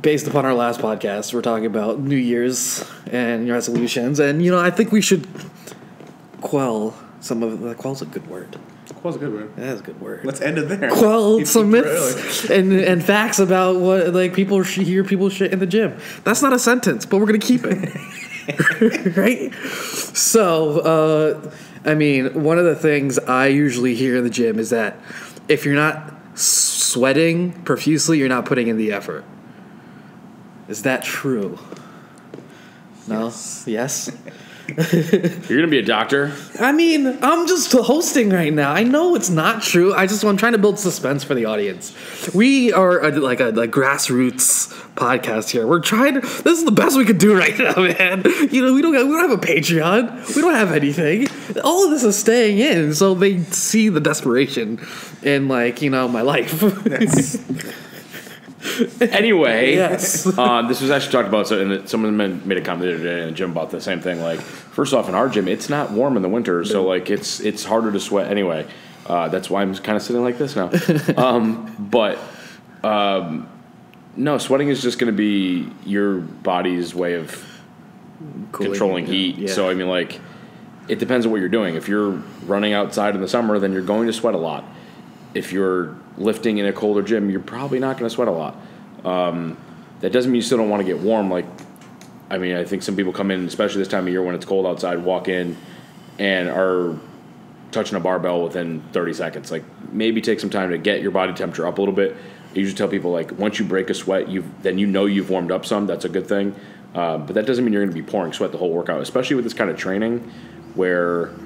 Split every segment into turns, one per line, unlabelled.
based upon our last podcast, we're talking about New Year's and resolutions, and I think we should quell some of the. Quell's a good word.
Quell's a good word.
That is a good word.
Let's end it there.
Quell some myths and facts about what people hear people shit in the gym. That's not a sentence, but we're gonna keep it. Right? So, one of the things I usually hear in the gym is that if you're not sweating profusely, you're not putting in the effort. Is that true? No? Yes?
You're going to be a doctor?
I'm just hosting right now. I know it's not true. I'm trying to build suspense for the audience. We are a grassroots podcast here. We're trying to. This is the best we could do right now, man. We don't have a Patreon. We don't have anything. All of this is staying in, so they see the desperation in my life.
Anyway,
yes.
This was actually talked about, and someone made a comment the other day in the gym about the same thing. Like, first off, in our gym, it's not warm in the winter, so it's harder to sweat anyway. That's why I'm kind of sitting like this now. No, sweating is just going to be your body's way of controlling heat. Yeah. So it depends on what you're doing. If you're running outside in the summer, then you're going to sweat a lot. If you're lifting in a colder gym, you're probably not going to sweat a lot. That doesn't mean you still don't want to get warm. I think some people come in, especially this time of year when it's cold outside, walk in and are touching a barbell within 30 seconds. Maybe take some time to get your body temperature up a little bit. I usually tell people, once you break a sweat, then you've warmed up some. That's a good thing. But that doesn't mean you're going to be pouring sweat the whole workout, especially with this kind of training where –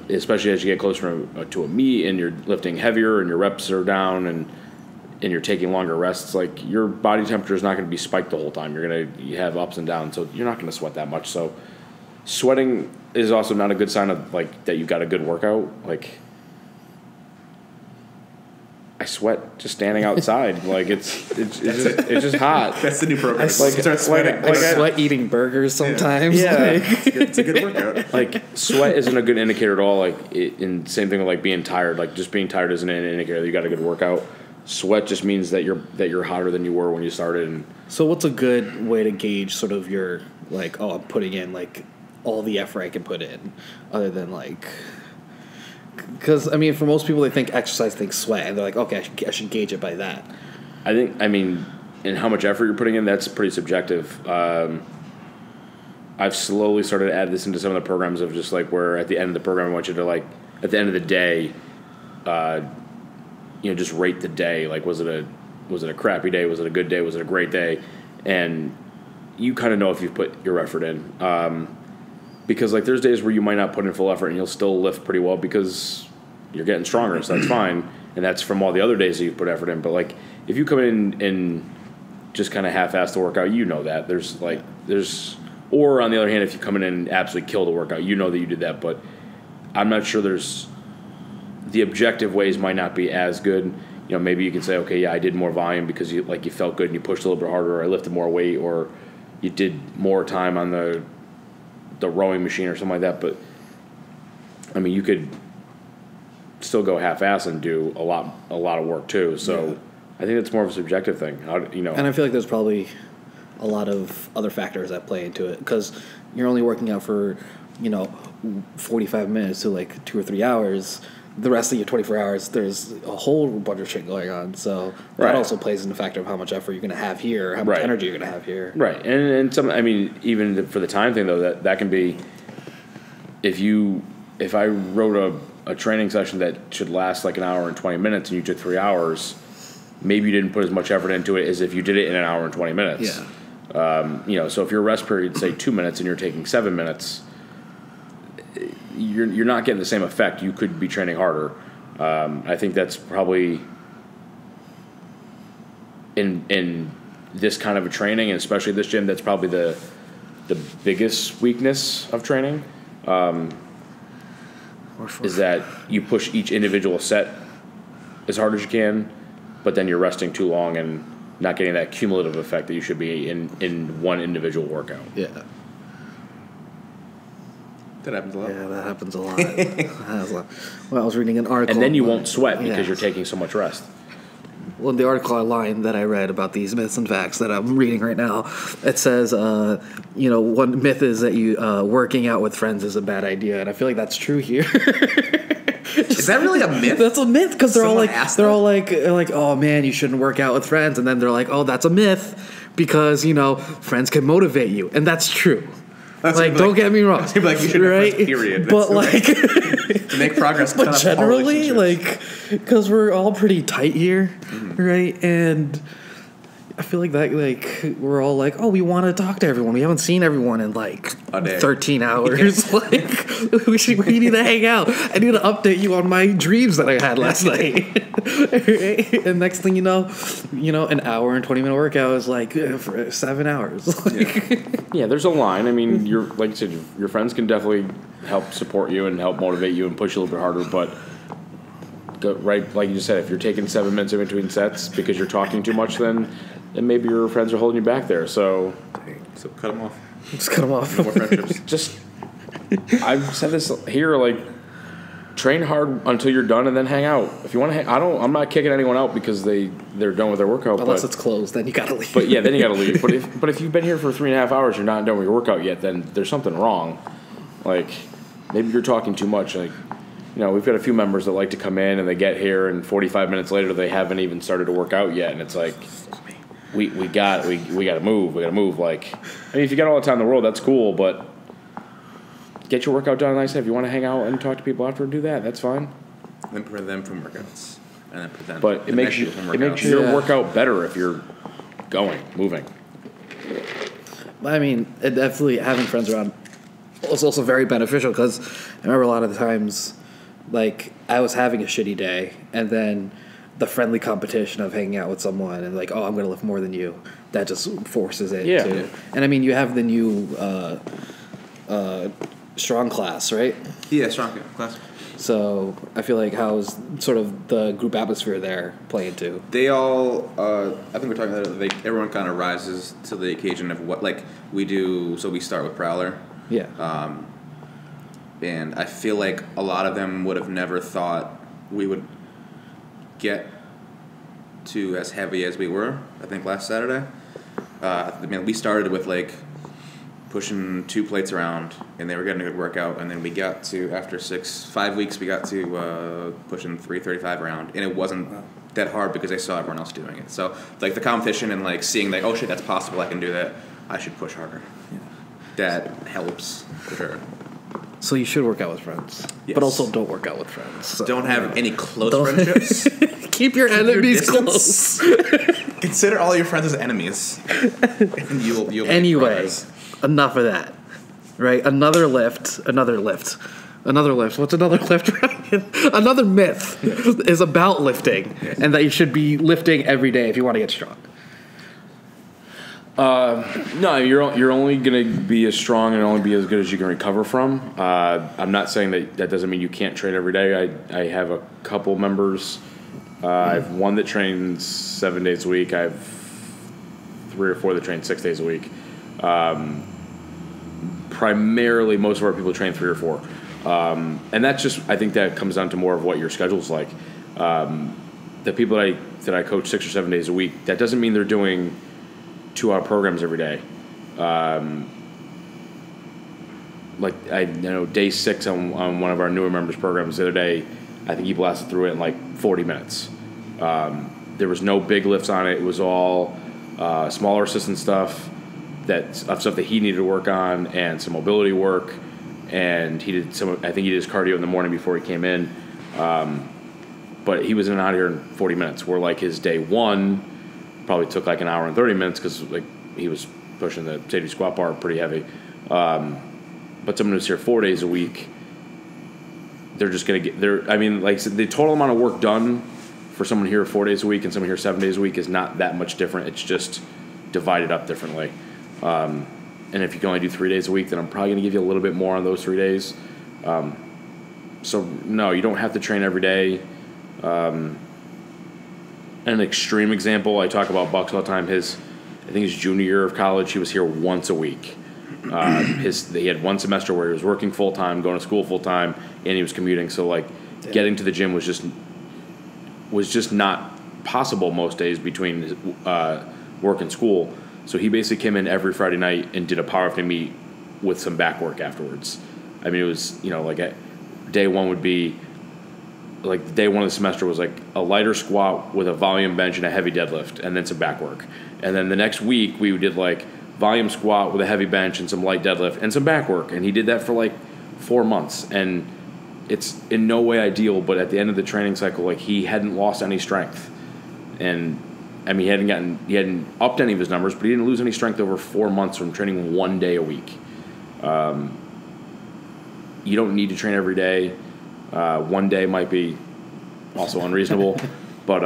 especially as you get closer to a meet and you're lifting heavier and your reps are down and you're taking longer rests, your body temperature is not going to be spiked the whole time. You have ups and downs, so you're not going to sweat that much. So sweating is also not a good sign of that you've got a good workout. I sweat just standing outside. It's just hot.
That's the new program.
I sweat eating burgers sometimes.
Yeah,
it's a good workout.
Sweat isn't a good indicator at all. And same thing with being tired. Just being tired isn't an indicator that you got a good workout. Sweat just means that you're hotter than you were when you started. And
so, what's a good way to gauge sort of your I'm putting in all the effort I can put in, other than Because, for most people, they think exercise, think sweat, and they're like, okay, I should gauge it by that.
I think, and how much effort you're putting in, that's pretty subjective. I've slowly started to add this into some of the programs of just where at the end of the program, I want you to at the end of the day, just rate the day. Was it a crappy day? Was it a good day? Was it a great day? And you kind of know if you've put your effort in. Because there's days where you might not put in full effort and you'll still lift pretty well because you're getting stronger, so that's fine. And that's from all the other days that you've put effort in. But if you come in and just kind of half-ass the workout, that or on the other hand, if you come in and absolutely kill the workout, that you did that. But I'm not sure the objective ways might not be as good. Maybe you can say, okay, yeah, I did more volume because you felt good and you pushed a little bit harder, or I lifted more weight, or you did more time on the rowing machine or something like that. But you could still go half-ass and do a lot of work too. So I think it's more of a subjective thing.
And I feel like there's probably a lot of other factors that play into it, because you're only working out for 45 minutes to 2 or 3 hours. The rest of your 24 hours, there's a whole bunch of shit going on. So that also plays in the factor of how much effort you're going to have here, how much energy you're going to have here.
Right. And some, even for the time thing, though, that can be, if I wrote a training session that should last an hour and 20 minutes and you took 3 hours, maybe you didn't put as much effort into it as if you did it in an hour and 20 minutes.
Yeah.
So if your rest period, say 2 minutes, and you're taking 7 minutes, you're not getting the same effect. You could be training harder. I think that's probably in this kind of a training, and especially this gym, that's probably the biggest weakness of training. Is that you push each individual set as hard as you can, but then you're resting too long and not getting that cumulative effect that you should be in one individual workout.
Yeah.
That happens a lot.
Yeah, that happens a lot. Well, I was reading an article.
And then you won't sweat because you're taking so much rest.
well, the article online that I read about these myths and facts that I'm reading right now, it says, one myth is that you working out with friends is a bad idea, and I feel like that's true here.
Is that really a myth?
That's a myth because they're
Someone
all like, oh man, you shouldn't work out with friends, and then they're like, oh, that's a myth because friends can motivate you, and that's true. That's don't get me wrong.
You'd be like, you should have friends, period.
But
to make progress,
but generally, because we're all pretty tight here, right? And I feel like that, we're all like, oh, we want to talk to everyone. We haven't seen everyone in a day. 13 hours. We need to hang out. I need to update you on my dreams that I had last night. And next thing you know, an hour and 20-minute workout is for 7 hours.
Yeah, there's a line. I mean, like you said, your friends can definitely help support you and help motivate you and push you a little bit harder, but right, like you just said, if you're taking 7 minutes in between sets because you're talking too much, then maybe your friends are holding you back there. So
cut them off.
Just cut them off.
No more friendships.
I've said this here, train hard until you're done and then hang out. If you want to I'm not kicking anyone out because they're done with their workout.
Unless it's closed, then you gotta leave.
But yeah, then you gotta leave. But if you've been here for 3.5 hours, you're not done with your workout yet, then there's something wrong. Maybe you're talking too much. We've got a few members that like to come in and they get here and 45 minutes later they haven't even started to work out yet, and it's like, we got to move. We got to move. If you got all the time in the world, that's cool, but get your workout done. Like I said, if you want to hang out and talk to people after, do that. That's fine.
Then prevent them from workouts, and then prevent.
But it makes your workout better if you're moving.
I mean, it definitely having friends around was also very beneficial because I remember a lot of the times, I was having a shitty day, and then the friendly competition of hanging out with someone and oh, I'm going to lift more than you, that just forces it.
Yeah.
Too. And I mean, you have the new strong class, right?
Yeah, strong class.
So I feel like how's sort of the group atmosphere there playing too?
They all, I think we're talking about everyone kind of rises to the occasion of what we do. So we start with Prowler.
Yeah.
And I feel like a lot of them would have never thought we would get to as heavy as we were, I think, last Saturday. We started with pushing 2 plates around, and they were getting a good workout, and then we got to, after 5 weeks, we got to pushing 335 around, and it wasn't that hard because I saw everyone else doing it. So the competition and seeing oh shit, that's possible, I can do that, I should push harder. Yeah. That helps for sure.
So you should work out with friends,
yes.
But also don't work out with friends. So.
Don't have any close friendships.
Keep your enemies close.
Consider all your friends as enemies, and you'll
anyway. Enough of that, right? Another lift. What's another lift, Ryan? Another myth is about lifting, and that you should be lifting every day if you want to get strong.
No, you're only going to be as strong and only be as good as you can recover from. I'm not saying that doesn't mean you can't train every day. I have a couple members. I have one that trains 7 days a week. I have 3 or 4 that train 6 days a week. Primarily, most of our people train 3 or 4. And that's just, I think that comes down to more of what your schedule's like. The people that I coach 6 or 7 days a week, that doesn't mean they're doing 2-hour programs every day. I know day 6 on one of our newer members' programs the other day, I think he blasted through it in 40 minutes. There was no big lifts on it. It was all smaller assistant stuff, stuff that he needed to work on, and some mobility work. And he did I think he did his cardio in the morning before he came in. But he was in and out of here in 40 minutes. Where his day 1 probably took an hour and 30 minutes because he was pushing the safety squat bar pretty heavy. But someone who's here 4 days a week, they're just going to get there. I mean, the total amount of work done for someone here 4 days a week and someone here 7 days a week is not that much different. It's just divided up differently. And if you can only do 3 days a week, then I'm probably going to give you a little bit more on those 3 days. So no, you don't have to train every day. An extreme example, I talk about Bucks all the time. I think his junior year of college, he was here once a week. He had one semester where he was working full time, going to school full time, and he was commuting. So getting to the gym was just not possible most days between work and school. So he basically came in every Friday night and did a powerlifting meet with some back work afterwards. I mean, it was, like day one would be, like day one of the semester was like a lighter squat with a volume bench and a heavy deadlift and then some back work. And then the next week we did like volume squat with a heavy bench and some light deadlift and some back work. And he did that for like 4 months. And it's in no way ideal, but at the end of the training cycle, like he hadn't lost any strength. And I mean, he hadn't upped any of his numbers, but he didn't lose any strength over 4 months from training 1 day a week. You don't need to train every day. 1 day might be also unreasonable, but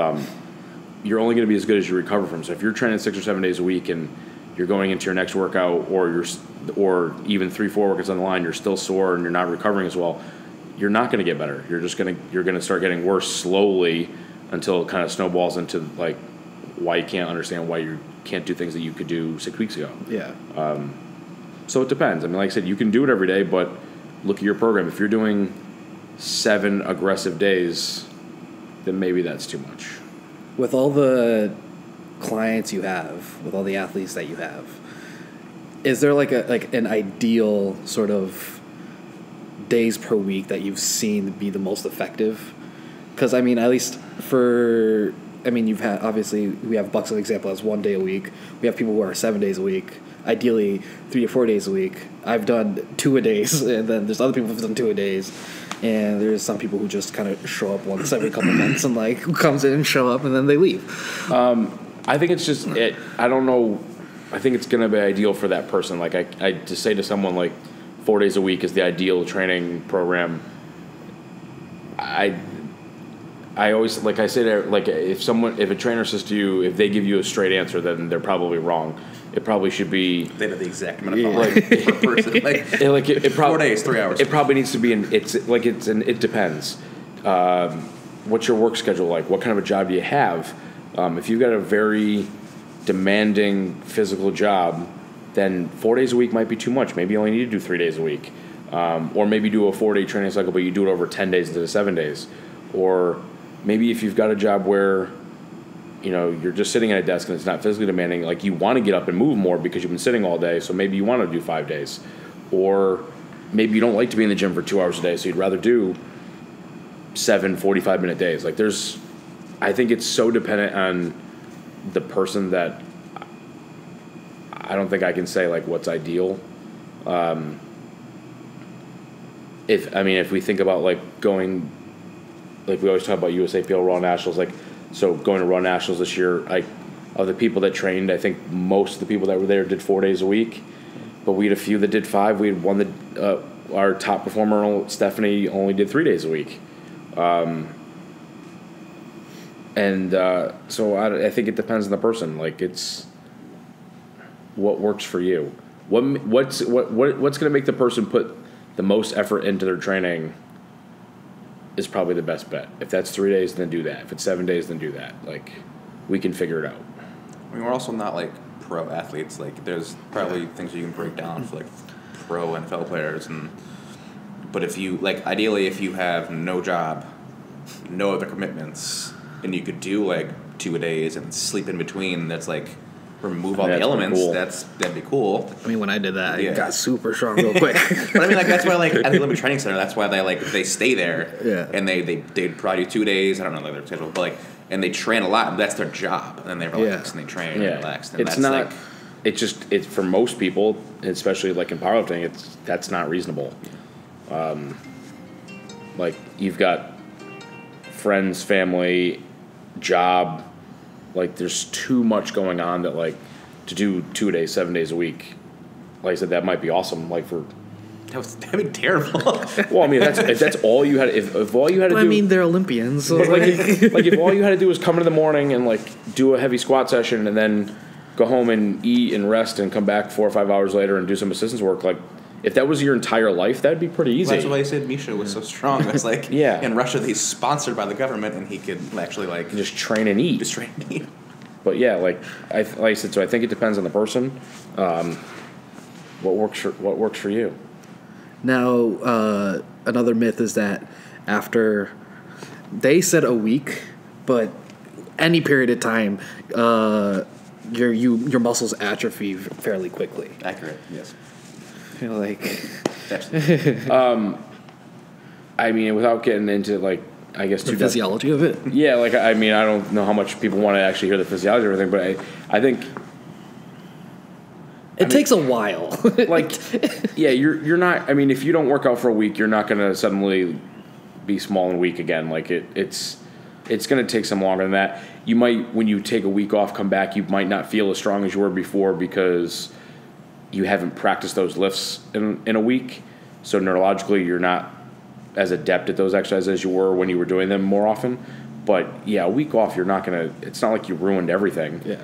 you're only going to be as good as you recover from. So if you're training 6 or 7 days a week and you're going into your next workout, or even 3-4 workouts on the line, you're still sore and you're not recovering as well, you're not going to get better. You're going to start getting worse slowly until it kind of snowballs into like why you can't understand why you can't do things that you could do 6 weeks ago.
Yeah.
So it depends. I mean, like I said, you can do it every day, but look at your program. If you're doing 7 aggressive days, then maybe that's too much.
With all the clients you have, with all the athletes that you have, is there like an ideal sort of days per week that you've seen be the most effective? Because I mean, at least you've had, obviously we have Buck's an example as 1 day a week. We have people who are 7 days a week. Ideally 3 or 4 days a week. I've done 2-a-days, and then there's other people who've done 2-a-days, and there's some people who just kind of show up once every couple months and like who comes in and show up and then they leave.
I think it's just it. I don't know. I think it's going to be ideal for that person. Like I to say to someone like 4 days a week is the ideal training program. I always, like I say, like if a trainer says to you, if they give you a straight answer, then they're probably wrong. It probably should be.
They know the exact amount of time per person.
It
4 days, 3 hours.
It probably needs to be it depends. What's your work schedule like? What kind of a job do you have? If you've got a very demanding physical job, then 4 days a week might be too much. Maybe you only need to do 3 days a week, or maybe do a 4-day training cycle, but you do it over 10 days instead of 7 days, or maybe if you've got a job where you're just sitting at a desk and it's not physically demanding, like you want to get up and move more because you've been sitting all day, so maybe you want to do 5 days. Or maybe you don't like to be in the gym for 2 hours a day, so you'd rather do 7 45-minute days. Like I think it's so dependent on the person that I don't think I can say like what's ideal. If we think about like going, like we always talk about USAPL Raw Nationals, like so going to Raw Nationals this year, like of the people that trained, I think most of the people that were there did 4 days a week, but we had a few that did 5. We had one that our top performer, Stephanie, only did 3 days a week. So I think it depends on the person. Like it's what works for you. What's going to make the person put the most effort into their training is probably the best bet. If that's 3 days, then do that. If it's 7 days, then do that. Like we can figure it out.
I mean, we're also not like pro athletes. Like there's probably things you can break down for like pro NFL players, but if you ideally if you have no job, no other commitments, and you could do like 2-a-days and sleep in between, that's like remove all the elements.
Cool.
That'd be cool.
I mean, when I did that, I got super strong real quick.
But I mean, like that's why at the Olympic Training Center, that's why they stay there.
Yeah.
And they probably do 2 days. I don't know their schedule, but and they train a lot. And that's their job. And then they relax and they train and relax. And
it's not. It's for most people, especially like in powerlifting, that's not reasonable. Like you've got friends, family, job. Like there's too much going on that like to do 2 days, 7 days a week. Like I said, that might be awesome. Like
that'd be terrible.
Well, I mean, if that's all you had, if all you had to do.
I mean, they're Olympians. So
like if all you had to do was come in the morning and like do a heavy squat session and then go home and eat and rest and come back 4 or 5 hours later and do some assistance work, like if that was your entire life, that'd be pretty easy.
Well, that's why I said Misha was so strong. It's like in Russia, he's sponsored by the government, and he could actually like
just train and eat. But yeah, like I said, so I think it depends on the person. What works for you?
Now, another myth is that after they said a week, but any period of time, your muscles atrophy fairly quickly.
Accurate. Yes.
You know, like,
I mean, without getting into like, I guess
the physiology of it.
Yeah, like I mean, I don't know how much people want to actually hear the physiology or everything, but I think
it takes a while.
Like, yeah, you're not. I mean, if you don't work out for a week, you're not going to suddenly be small and weak again. Like it's going to take some longer than that. You might, when you take a week off, come back, you might not feel as strong as you were before because you haven't practiced those lifts in a week. So neurologically, you're not as adept at those exercises as you were when you were doing them more often. But yeah, a week off, you're not going to. It's not like you ruined everything.
Yeah.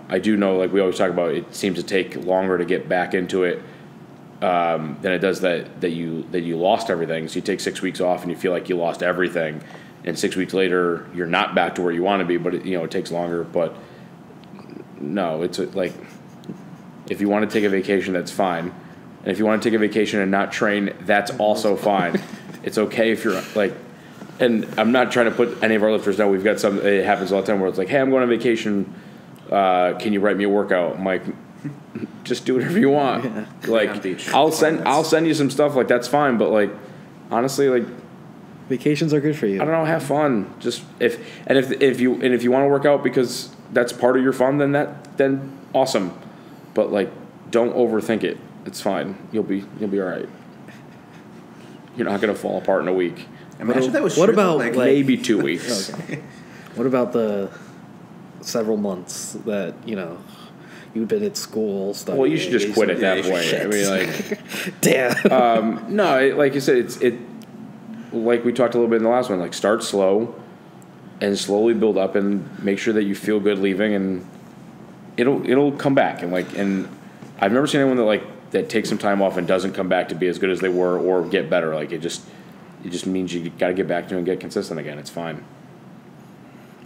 I do know, like we always talk about, it seems to take longer to get back into it than it does that you lost everything. So you take 6 weeks off and you feel like you lost everything, and 6 weeks later you're not back to where you want to be. But it takes longer. But no, it's like if you want to take a vacation, that's fine. And if you want to take a vacation and not train, that's also fine. It's okay if you're like. And I'm not trying to put any of our lifters down. We've got some. It happens all the time where it's like, "Hey, I'm going on vacation. Can you write me a workout?" I'm like, "Just do whatever you want." Yeah. Like, I'll send you some stuff. Like, that's fine. But like, honestly, like,
vacations are good for you.
I don't know. Have fun. Just if you want to work out because that's part of your fun, then awesome. But like, don't overthink it. It's fine. You'll be all right. You're not gonna fall apart in a week.
Imagine that was
what
true,
about
like maybe 2 weeks?
Okay. What about the several months that you've been at school studying?
Well, you should just quit at that point. I mean, like,
damn.
No, like you said, it like we talked a little bit in the last one. Like, start slow and slowly build up, and make sure that you feel good leaving, and it'll come back. And I've never seen anyone that takes some time off and doesn't come back to be as good as they were or get better. Like, it just means you got to get back to it and get consistent again. It's fine.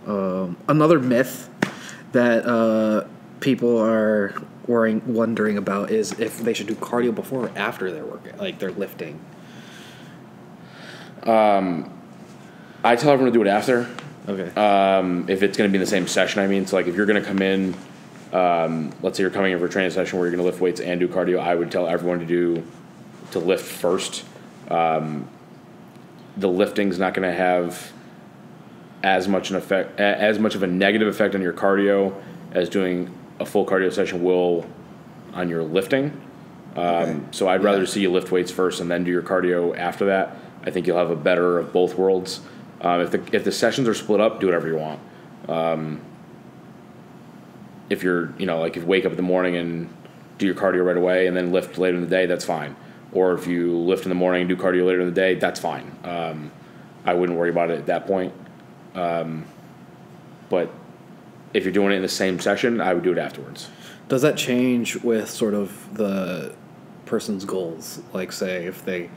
Another myth that people are wondering about is if they should do cardio before or after their workout, like their lifting.
I tell everyone to do it after.
Okay.
If it's going to be in the same session, I mean, so like if you're going to come in, let's say you're coming in for a training session where you're going to lift weights and do cardio, I would tell everyone to lift first. The lifting's not going to have as much of a negative effect on your cardio as doing a full cardio session will on your lifting. So I'd rather see you lift weights first and then do your cardio after that. I think you'll have a better of both worlds. If the sessions are split up, do whatever you want. If you're, like if you wake up in the morning and do your cardio right away and then lift later in the day, that's fine. Or if you lift in the morning and do cardio later in the day, that's fine. I wouldn't worry about it at that point. But if you're doing it in the same session, I would do it afterwards.
Does that change with sort of the person's goals? Like, say, if they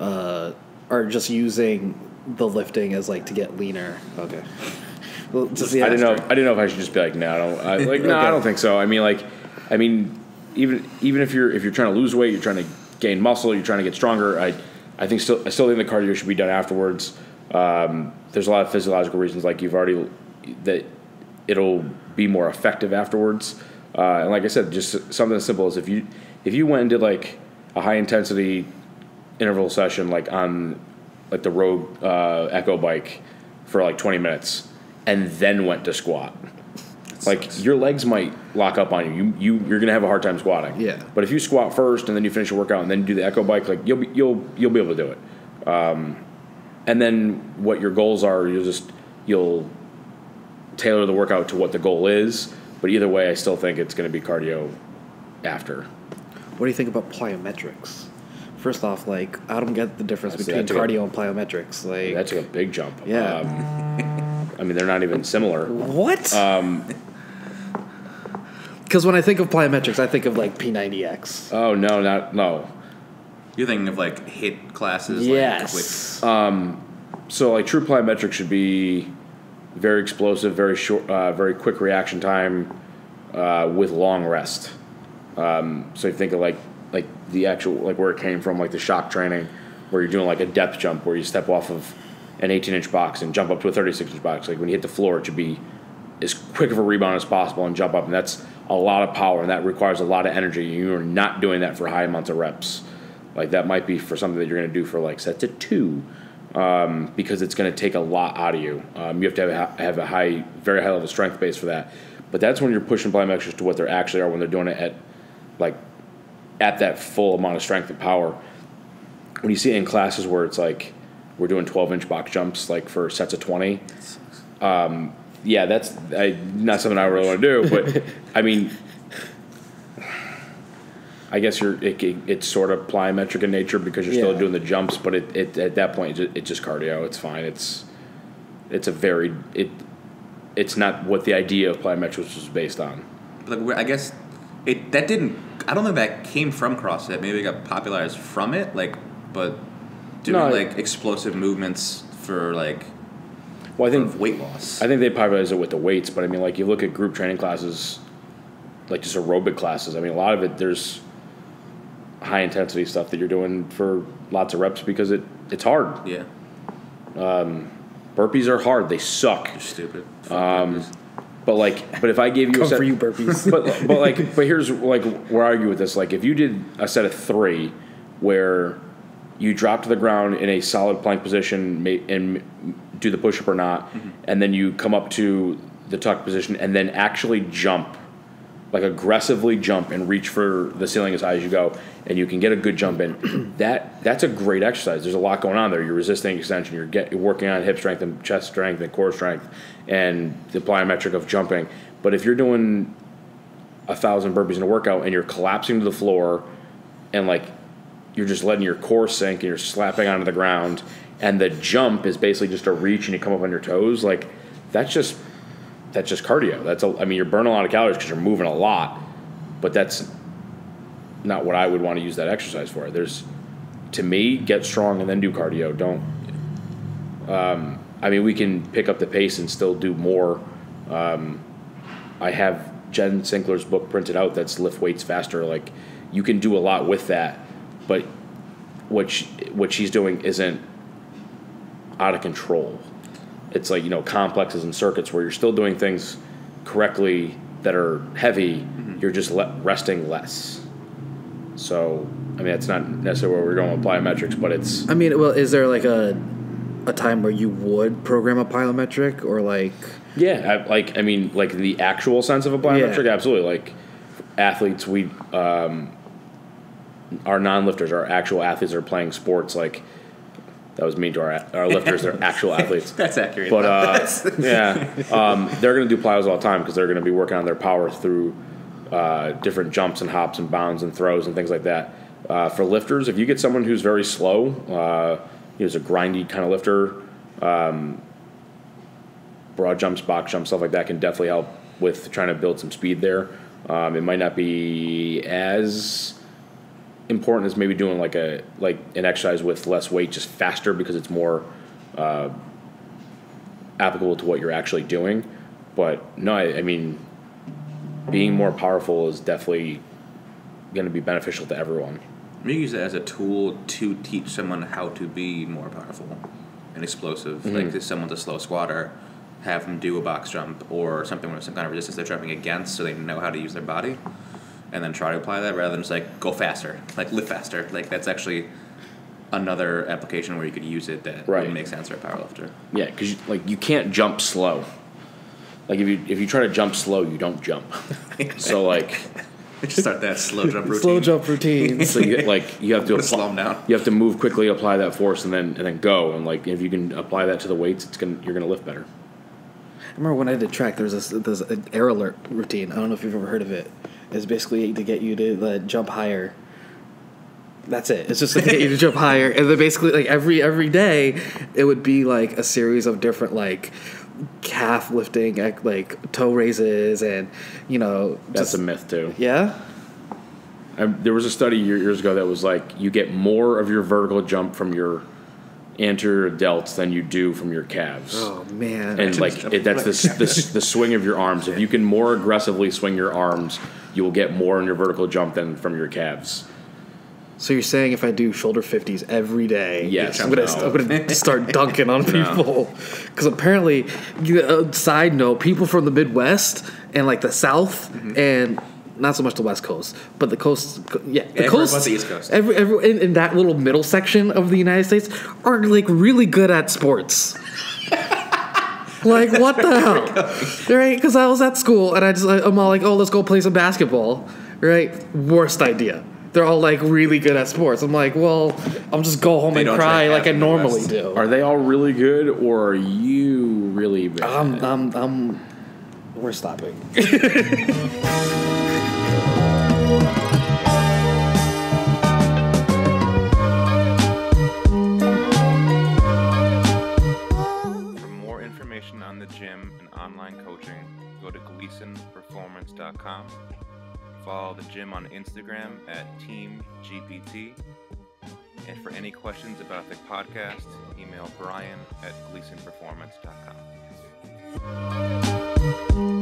are just using the lifting as like to get leaner. Okay. Well,
I didn't know if I should just be like, no, I don't think so. I mean, even if you're trying to lose weight, you're trying to gain muscle, you're trying to get stronger. I still think the cardio should be done afterwards. There's a lot of physiological reasons, like that it'll be more effective afterwards. And like I said, just something as simple as if you went and did like a high intensity interval session, like on like the Rogue Echo bike for like 20 minutes, and then went to squat. Like, your legs might lock up on you. You're gonna have a hard time squatting.
Yeah.
But if you squat first and then you finish your workout and then do the Echo bike, like you'll be able to do it. And then what your goals are, you'll tailor the workout to what the goal is. But either way, I still think it's gonna be cardio after.
What do you think about plyometrics? First off, like, I don't get the difference between cardio and plyometrics. Like,
that's a big jump.
Yeah.
I mean, they're not even similar.
What? Because when I think of plyometrics, I think of like P90X.
Oh no.
You're thinking of like HIIT classes.
Yes.
So like true plyometrics should be very explosive, very short, very quick reaction time, with long rest. So you think of like the actual, like where it came from, like the shock training, where you're doing like a depth jump where you step off of an 18-inch box and jump up to a 36-inch box. Like when you hit the floor, it should be as quick of a rebound as possible and jump up, and that's a lot of power, and that requires a lot of energy. You're not doing that for high amounts of reps. Like that might be for something that you're going to do for like sets of 2, because it's going to take a lot out of you. You have to have a very high level of strength base for that. But that's when you're pushing plyometrics to what they actually are when they're doing it at that full amount of strength and power. When you see it in classes where it's like we're doing 12-inch box jumps like for sets of 20, yeah, that's not something I really want to do. But I mean, I guess it's sort of plyometric in nature because you're still doing the jumps, but it at that point it's just cardio. It's fine. It's not what the idea of plyometrics was based on.
Like I guess that didn't. I don't think that came from CrossFit. Maybe it got popularized from it. But doing explosive movements for
well, I think
weight loss.
I think they popularized it with the weights, but I mean, like you look at group training classes, like just aerobic classes. I mean, a lot of it there's high intensity stuff that you're doing for lots of reps because it's hard.
Yeah.
Burpees are hard. They suck.
They're stupid.
But if I gave you
Come
a set
for you, burpees.
but here's where I argue with this. Like if you did a set of 3 where you drop to the ground in a solid plank position and do the push-up or not, and then you come up to the tuck position and then actually jump, like aggressively jump and reach for the ceiling as high as you go, and you can get a good jump in, that's a great exercise. There's a lot going on there. You're resisting extension. You're working on hip strength and chest strength and core strength and the plyometric of jumping. But if you're doing 1,000 burpees in a workout and you're collapsing to the floor and you're just letting your core sink and you're slapping onto the ground, and the jump is basically just a reach and you come up on your toes, that's just cardio. You're burning a lot of calories because you're moving a lot, but that's not what I would want to use that exercise for. To me, get strong and then do cardio. Don't. We can pick up the pace and still do more. I have Jen Sinkler's book printed out that's Lift Weights Faster. You can do a lot with that, but what she's doing isn't out of control. It's complexes and circuits where you're still doing things correctly that are heavy. You're just resting less. So, that's not necessarily where we're going with plyometrics, but it's...
is there a time where you would program a plyometric or
Yeah, the actual sense of a plyometric, absolutely. Athletes, our non-lifters, our actual athletes are playing sports, that was mean to our lifters. They're actual athletes.
That's accurate.
But they're going to do plyos all the time because they're going to be working on their power through different jumps and hops and bounds and throws and things like that. For lifters, if you get someone who's very slow, who's a grindy kind of lifter, broad jumps, box jumps, stuff like that can definitely help with trying to build some speed there. It might not be as important as maybe doing an exercise with less weight, just faster because it's more applicable to what you're actually doing. But no, being more powerful is definitely going to be beneficial to everyone.
You use it as a tool to teach someone how to be more powerful and explosive. If someone's a slow squatter, have them do a box jump or something with some kind of resistance they're jumping against so they know how to use their body. And then try to apply that rather than just go faster, lift faster. That's actually another application where you could use it that would make sense for a powerlifter.
Yeah, because you can't jump slow. If you try to jump slow, you don't jump. So
just start that slow jump routine.
Slow jump routine.
So you have to
slow them down.
You have to move quickly, apply that force, and then go. And if you can apply that to the weights, you're gonna lift better.
I remember when I did track, there's an air alert routine. I don't know if you've ever heard of it. It's basically to get you to jump higher. That's it. It's just to get you to jump higher. And then basically, every day, it would be a series of different calf lifting, toe raises, and
that's a myth too.
Yeah.
There was a study years ago that was you get more of your vertical jump from your anterior delts than you do from your calves.
Oh man!
And that's the swing of your arms. If you can more aggressively swing your arms, you will get more in your vertical jump than from your calves.
So you're saying if I do shoulder 50s every day,
Yes,
I'm gonna start dunking on people? Because apparently, side note, people from the Midwest and like the South and not so much the West Coast, but the coast, the coast,
about the East Coast.
Every in that little middle section of the United States are like really good at sports. Like, what the hell? Right? Because I was at school and I'm all like, oh, let's go play some basketball. Right? Worst idea. They're all like really good at sports. I'm like, well, I'll just go home and cry like I normally do.
Are they all really good, or are you really bad?
We're stopping.
For more information on the gym and online coaching, go to GleasonPerformance.com. Follow the gym on Instagram at Team GPT. And for any questions about the podcast, email Brian at GleasonPerformance.com.